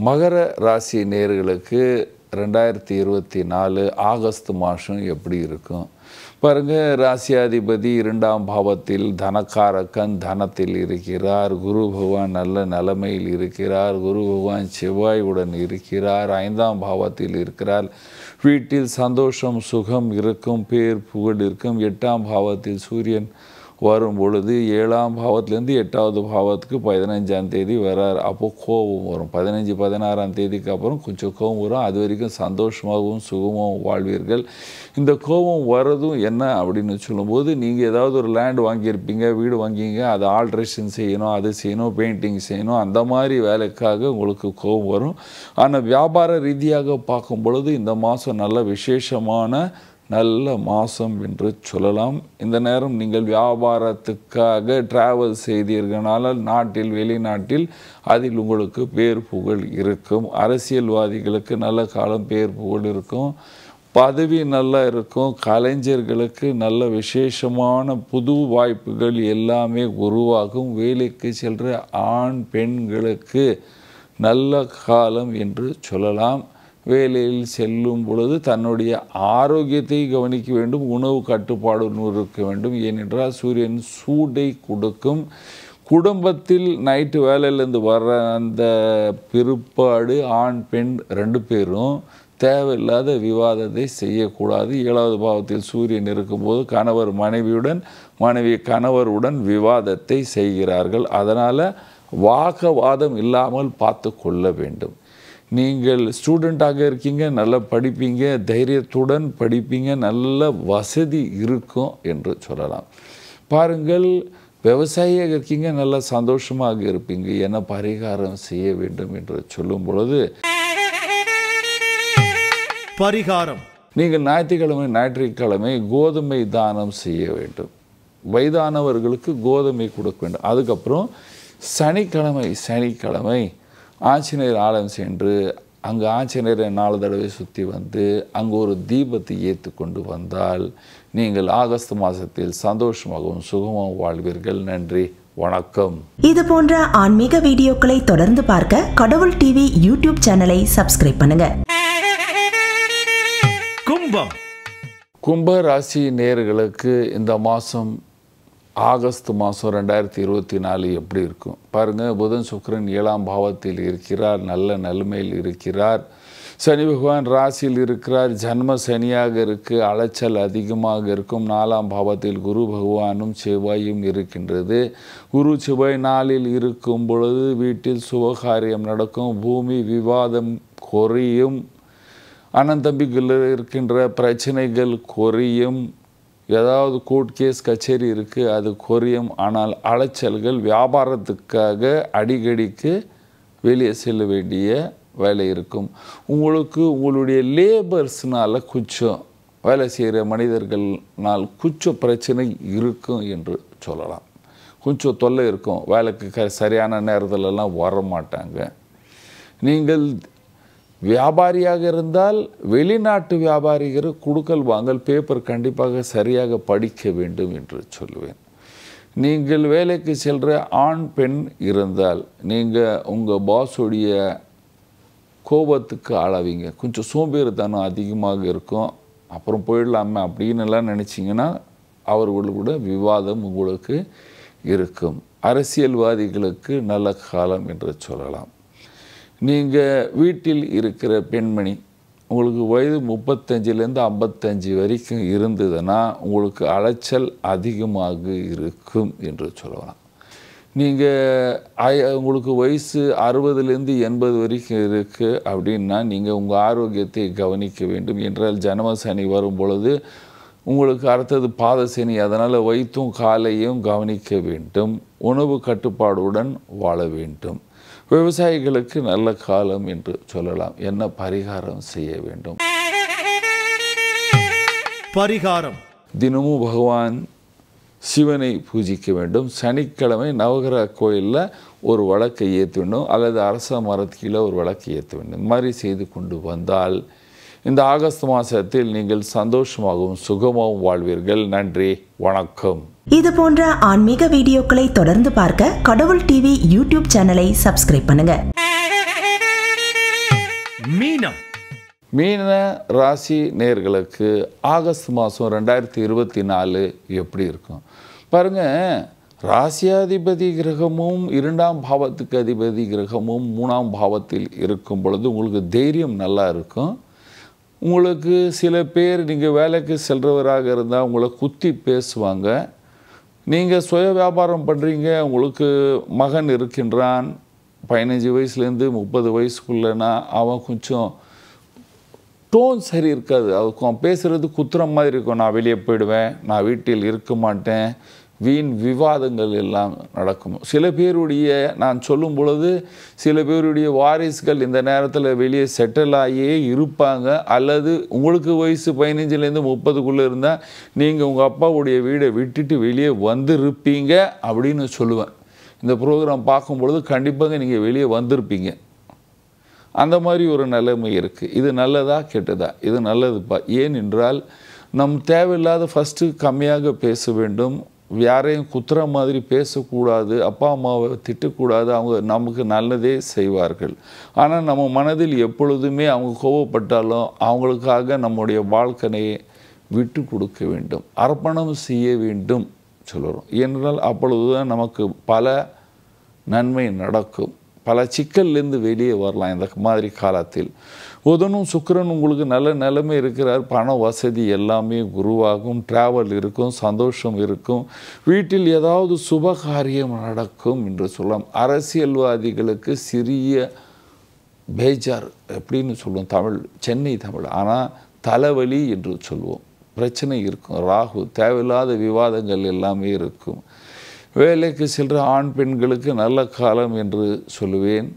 மகர ராசி நேயர்களுக்கு 2024 ஆகஸ்ட் மாதம் எப்படி இருக்கும் பாருங்கள். ராசியாதிபதி 2ஆம் பாவத்தில் தனக்காரக்கன் தனத்தில் இருக்கிறார். குரு பகவான் நல்ல நிலைமையில் இருக்கிறார். குரு பகவான் செவ்வாயுடன் இருக்கிறார். 5ஆம் பாவத்தில் இருக்கிறார். வீட்டில் சந்தோஷம் சுகம் இருக்கும், பேர் புகழ் இருக்கும். 8ஆம் பாவத்தில் சூரியன் வரும் பொழுது 7ஆம் பாவத்திலேருந்து 8வது பாவத்துக்கு 15ஆம் தேதி வரார். அப்போது கோபம் வரும். 15 16ஆம் தேதிக்கு அப்புறம் கொஞ்சம் கோபம் வரும். அது வரைக்கும் சந்தோஷமாகவும் சுகமாகவும் வாழ்வீர்கள். இந்த கோபம் வர்றதும் என்ன அப்படின்னு சொல்லும்போது, நீங்கள் ஏதாவது ஒரு லேண்ட் வாங்கியிருப்பீங்க, வீடு வாங்கிங்க, அதை ஆல்ட்ரேஷன் செய்யணும், அது செய்யணும், பெயிண்டிங் செய்யணும், அந்த மாதிரி வேலைக்காக உங்களுக்கு கோபம் வரும். ஆனால் வியாபார ரீதியாக பார்க்கும் பொழுது இந்த மாதம் நல்ல விசேஷமான நல்ல மாதம் என்று சொல்லலாம். இந்த நேரம் நீங்கள் வியாபாரத்துக்காக டிராவல் செய்தீர்களானால் நாட்டில் வெளிநாட்டில் அதில் உங்களுக்கு பேர் புகழ் இருக்கும். அரசியல்வாதிகளுக்கு நல்ல காலம், பேர் புகழ் இருக்கும். பதவி நல்லா இருக்கும். கலைஞர்களுக்கு நல்ல விசேஷமான புது வாய்ப்புகள் எல்லாமே உருவாகும். வேலைக்கு செல்கிற ஆண் பெண்களுக்கு நல்ல காலம் என்று சொல்லலாம். வேலையில் செல்லும் பொழுது தன்னுடைய ஆரோக்கியத்தை கவனிக்க வேண்டும், உணவு கட்டுப்பாடு இருக்க வேண்டும். ஏனென்றால் சூரியன் சூடை கொடுக்கும். குடும்பத்தில் நைட்டு வேலையிலேருந்து வர்ற அந்த பிற்பாடு ஆண் பெண் 2 பேரும் தேவையில்லாத விவாதத்தை செய்யக்கூடாது. 7வது பாவத்தில் சூரியன் இருக்கும்போது கணவர் மனைவியுடன், மனைவி கணவருடன் விவாதத்தை செய்கிறார்கள். அதனால் வாக்குவாதம் இல்லாமல் பார்த்து கொள்ள வேண்டும். நீங்கள் ஸ்டூடெண்ட்டாக இருக்கீங்க, நல்லா படிப்பீங்க, தைரியத்துடன் படிப்பீங்க, நல்ல வசதி இருக்கும் என்று சொல்லலாம். பாருங்கள், விவசாயியாக இருக்கீங்க, நல்லா சந்தோஷமாக இருப்பீங்க. என்ன பரிகாரம் செய்ய வேண்டும் என்று சொல்லும் பொழுது பரிகாரம், நீங்கள் ஞாயிற்றுக்கிழமை கோதுமை தானம் செய்ய வேண்டும். வயதானவர்களுக்கு கோதுமை கொடுக்க வேண்டும். அதுக்கப்புறம் சனிக்கிழமை ஆஞ்சநேயர் ஆலயம் சென்று அங்கே ஆஞ்சநேயரை 4 தடவை சுற்றி வந்து அங்கே ஒரு தீபத்தை ஏற்று கொண்டு வந்தால் நீங்கள் ஆகஸ்ட் மாதத்தில் சந்தோஷமாகவும் சுகமாகவும் வாழ்வீர்கள். நன்றி, வணக்கம். இது போன்ற ஆன்மீக வீடியோக்களை தொடர்ந்து பார்க்க கடவுள் டிவி யூடியூப் சேனலை சப்ஸ்கிரைப் பண்ணுங்க. கும்பம், கும்ப ராசி நேயர்களுக்கு இந்த மாதம் ஆகஸ்ட் மாதம் 2024 எப்படி இருக்கும் பாருங்கள். புதன் சுக்கிரன் 7ஆம் பாவத்தில் இருக்கிறார், நல்ல நிலைமையில் இருக்கிறார். சனி பகவான் ராசியில் இருக்கிறார், ஜன்ம சனியாக இருக்குது, அலைச்சல் அதிகமாக இருக்கும். 4ஆம் பாவத்தில் குரு பகவானும் செவ்வாயும் இருக்கின்றது. குரு செவ்வாய் 4இல் இருக்கும் பொழுது வீட்டில் சுபகாரியம் நடக்கும், பூமி விவாதம் குறையும், அண்ணன் தம்பிக்குள்ள இருக்கின்ற பிரச்சனைகள் குறையும், ஏதாவது கோர்ட் கேஸ் கச்சேரி இருக்குது அது குறையும். ஆனால் அலைச்சல்கள், வியாபாரத்துக்காக அடிக்கடிக்கு வெளியே செல்ல வேண்டிய வேலை இருக்கும். உங்களுக்கு உங்களுடைய லேபர்ஸ்னால் கொஞ்சம் வேலை செய்கிற மனிதர்கள்னால் கொஞ்சம் பிரச்சனை இருக்கும் என்று சொல்லலாம். கொஞ்சம் தொல்லை இருக்கும், வேலைக்கு சரியான நேரத்திலலாம் வர மாட்டாங்க. நீங்கள் வியாபாரியாக இருந்தால் வெளிநாட்டு வியாபாரிகள் கொடுக்கல் வாங்கல் பேப்பர் கண்டிப்பாக சரியாக படிக்க வேண்டும் என்று சொல்லுவேன். நீங்கள் வேலைக்கு செல்கிற ஆண் பெண் இருந்தால் நீங்கள் உங்கள் பாஸுடைய கோபத்துக்கு ஆளாவீங்க. கொஞ்சம் சோம்பேறித்தனம் அதிகமாக இருக்கும். அப்புறம் போயிடலாமே அப்படின்னுலாம் நினச்சிங்கன்னா அவர்களோட விவாதம் உங்களுக்கு இருக்கும். அரசியல்வாதிகளுக்கு நல்ல காலம் என்று சொல்லலாம். நீங்கள் வீட்டில் இருக்கிற பெண்மணி, உங்களுக்கு வயது 35லேருந்து 55 வரைக்கும் இருந்ததுன்னா உங்களுக்கு அலைச்சல் அதிகமாக இருக்கும் என்று சொல்லலாம். நீங்கள் உங்களுக்கு வயசு 60லேருந்து 80 வரைக்கும் இருக்குது அப்படின்னா நீங்கள் உங்கள் ஆரோக்கியத்தை கவனிக்க வேண்டும். என்றால் ஜனம சனி வரும் பொழுது உங்களுக்கு அடுத்தது பாத சனி, அதனால் வயிற்றும் காலையும் கவனிக்க வேண்டும். உணவு கட்டுப்பாடுடன் வாழ வேண்டும். விவசாயிகளுக்கு நல்ல காலம் என்று சொல்லலாம். என்ன பரிகாரம் செய்ய வேண்டும்? பரிகாரம், தினமும் பகவான் சிவனை பூஜிக்க வேண்டும். சனிக்கிழமை நவகிரக கோயிலில் ஒரு விளக்கை ஏற்ற வேண்டும், அல்லது அரச மரத்தில ஒரு விளக்கை ஏற்ற வேண்டும். இந்த மாதிரி செய்து கொண்டு வந்தால் இந்த ஆகஸ்ட் மாதத்தில் நீங்கள் சந்தோஷமாகவும் சுகமாகவும் வாழ்வீர்கள். நன்றி, வணக்கம். இது போன்ற ஆன்மீக வீடியோக்களை தொடர்ந்து பார்க்க கடவுள் டிவி யூடியூப் சேனலை சப்ஸ்கிரைப் பண்ணுங்க. மீனம், மீன ராசி நேயர்களுக்கு ஆகஸ்ட் மாதம் 2024 எப்படி இருக்கும் பாருங்கள். ராசியாதிபதி கிரகமும் 2ஆம் பாவத்துக்கு அதிபதி கிரகமும் 3ஆம் பாவத்தில் இருக்கும் பொழுது உங்களுக்கு தைரியம் நல்லா இருக்கும். உங்களுக்கு சில பேர் நீங்கள் வேலைக்கு செல்றவராக இருந்தால் உங்களை குத்தி பேசுவாங்க. நீங்கள் சுய வியாபாரம் பண்ணுறீங்க, உங்களுக்கு மகன் இருக்கின்றான், 15 வயசுலேருந்து 30 வயசுக்குள்ளனா அவன் கொஞ்சம் டோன் சரி இருக்காது. அவன் பேசுகிறது குத்துற மாதிரி இருக்கும். நான் வெளியே போயிடுவேன், நான் வீட்டில் இருக்க மாட்டேன், வீண் விவாதங்கள் எல்லாம் நடக்கும். சில பேருடைய, நான் சொல்லும் பொழுது சில பேருடைய வாரிசுகள் இந்த நேரத்தில் வெளியே செட்டில் ஆகியே இருப்பாங்க. அல்லது உங்களுக்கு வயசு 15லேருந்து 30க்குள்ளே இருந்தால் நீங்கள் உங்கள் அப்பாவுடைய வீடை விட்டுட்டு வெளியே வந்திருப்பீங்க அப்படின்னு சொல்லுவேன். இந்த ப்ரோக்ராம் பார்க்கும் பொழுது கண்டிப்பாக நீங்கள் வெளியே வந்திருப்பீங்க. அந்த மாதிரி ஒரு நிலைமை இருக்குது. இது நல்லதா கெட்டதா? இது நல்லதுப்பா. ஏனென்றால் நம் தேவையில்லாத ஃபஸ்ட்டு கம்மியாக பேச வேண்டும். யாரையும் குத்துற மாதிரி பேசக்கூடாது, அப்பா அம்மாவை திட்டக்கூடாது, அவங்க நமக்கு நல்லதே செய்வார்கள். ஆனால் நம்ம மனதில் எப்பொழுதுமே அவங்க கோபப்பட்டாலும் அவங்களுக்காக நம்முடைய வாழ்க்கையை விட்டு கொடுக்க வேண்டும், அர்ப்பணம் செய்ய வேண்டும் சொல்கிறோம். ஏனென்றால் அப்பொழுது தான் நமக்கு பல நன்மை நடக்கும், பல சிக்கல்லேருந்து வெளியே வரலாம். இந்த மாதிரி காலத்தில் புதனும் சுக்கிரன் உங்களுக்கு நல்ல நிலைமை இருக்கிறார், பண வசதி எல்லாமே உருவாகும், ட்ராவல் இருக்கும், சந்தோஷம் இருக்கும், வீட்டில் ஏதாவது சுப காரியம் நடக்கும் என்று சொல்லலாம். அரசியல்வாதிகளுக்கு சிறிய பேஜார் எப்படின்னு சொல்லுவோம் தமிழ், சென்னை தமிழ், ஆனால் தலைவலி என்று சொல்லுவோம், பிரச்சனை இருக்கும். ராகு தேவையில்லாத விவாதங்கள் எல்லாமே இருக்கும். வேலைக்கு செல்கிற ஆண் பெண்களுக்கு நல்ல காலம் என்று சொல்லுவேன்.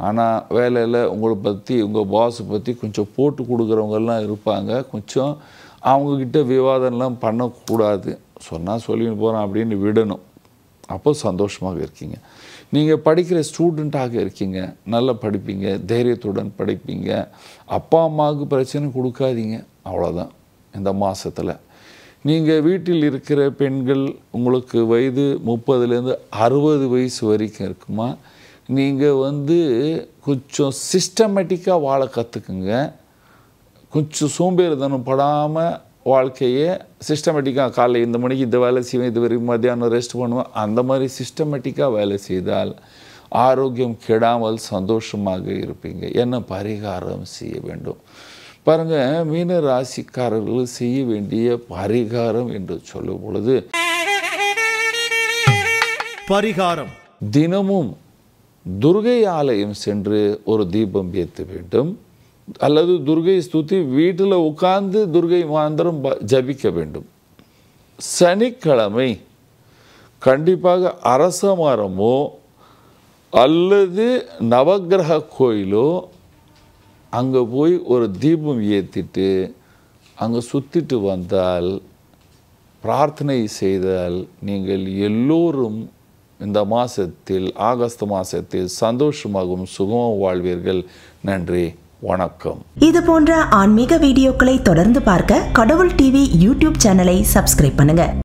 ஆனால் வேலையில் உங்களை பற்றி உங்கள் பாஸை பற்றி கொஞ்சம் போட்டு கொடுக்குறவங்கெல்லாம் இருப்பாங்க. கொஞ்சம் அவங்கக்கிட்ட விவாதம்லாம் பண்ணக்கூடாது, சொன்னால் சொல்லின்னு போகிறோம் அப்படின்னு விடணும். அப்போ சந்தோஷமாக இருக்கீங்க. நீங்கள் படிக்கிற ஸ்டூடெண்ட்டாக இருக்கீங்க, நல்லா படிப்பீங்க, தைரியத்துடன் படிப்பீங்க. அப்பா அம்மாவுக்கு பிரச்சனை கொடுக்காதீங்க, அவ்வளோதான். இந்த மாதத்தில் நீங்கள் வீட்டில் இருக்கிற பெண்கள் உங்களுக்கு வயது 30லேருந்து 60 வயசு வரைக்கும் இருக்குமா, நீங்கள் கொஞ்சம் சிஸ்டமேட்டிக்காக வாழ கற்றுக்குங்க. கொஞ்சம் சோம்பேறித்தனம் படாமல் வாழ்க்கையை சிஸ்டமேட்டிக்காக, காலையில் இந்த மணிக்கு இந்த வேலை செய்வேன், இது வரைக்கும் மத்தியானம் ரெஸ்ட் பண்ணுவேன், அந்த மாதிரி சிஸ்டமேட்டிக்காக வேலை செய்தால் ஆரோக்கியம் கெடாமல் சந்தோஷமாக இருப்பீங்க. என்ன பரிகாரம் செய்ய வேண்டும் பாருங்கள். மீன ராசிக்காரர்கள் செய்ய வேண்டிய பரிகாரம் என்று சொல்லும் பொழுது, பரிகாரம் தினமும் துர்கை ஆலயம் சென்று ஒரு தீபம் ஏற்ற வேண்டும், அல்லது துர்கை ஸ்துதி வீட்டில் உட்கார்ந்து துர்கை மந்திரம் ஜபிக்க வேண்டும். சனிக்கிழமை கண்டிப்பாக அரச மரமோ அல்லது நவக்கிரக கோயிலோ அங்கே போய் ஒரு தீபம் ஏற்றிட்டு அங்கே சுற்றிட்டு வந்தால், பிரார்த்தனை செய்தால், நீங்கள் எல்லோரும் இந்த மாதத்தில் ஆகஸ்ட் மாதத்தில் சந்தோஷமாகவும் சுகமாக வாழ்வீர்கள். நன்றி, வணக்கம். இது போன்ற ஆன்மீக வீடியோக்களை தொடர்ந்து பார்க்க கடவுள் டிவி யூடியூப் சேனலை சப்ஸ்கிரைப் பண்ணுங்க.